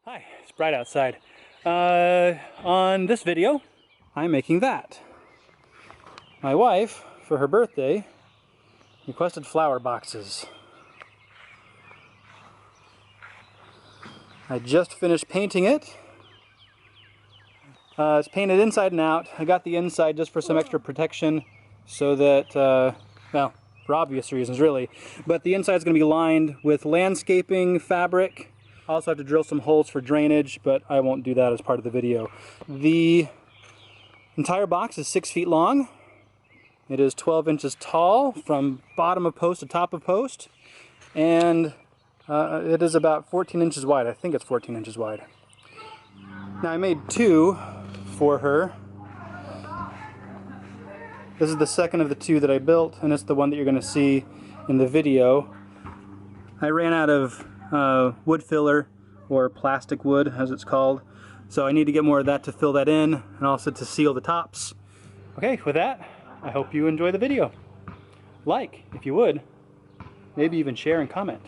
Hi, it's bright outside. On this video, I'm making that. My wife, for her birthday, requested flower boxes. I just finished painting it. It's painted inside and out. I got the inside just for some extra protection so that, well, for obvious reasons really, but the inside is going to be lined with landscaping fabric. I also have to drill some holes for drainage, but I won't do that as part of the video. The entire box is 6 feet long. It is 12 inches tall from bottom of post to top of post, and it is about 14 inches wide. I think it's 14 inches wide. Now I made two for her. This is the second of the two that I built, and it's the one that you're going to see in the video. I ran out of wood filler, or plastic wood as it's called, so I need to get more of that to fill that in and also to seal the tops. Okay, with that, I hope you enjoy the video. Like, if you would, maybe even share and comment.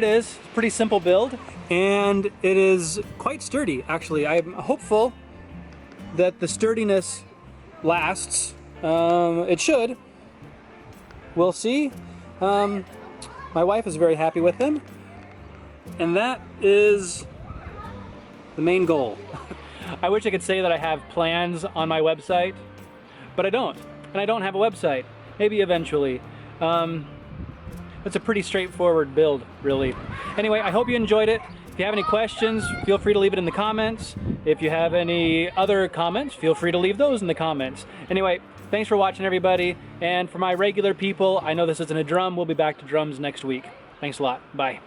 it is. Pretty simple build, and it is quite sturdy, actually. I'm hopeful that the sturdiness lasts. It should. We'll see. My wife is very happy with them, and that is the main goal. I wish I could say that I have plans on my website, but I don't. And I don't have a website. Maybe eventually. It's a pretty straightforward build, really. Anyway, I hope you enjoyed it. If you have any questions, feel free to leave it in the comments. If you have any other comments, feel free to leave those in the comments. Anyway, thanks for watching, everybody. And for my regular people, I know this isn't a drum. We'll be back to drums next week. Thanks a lot. Bye.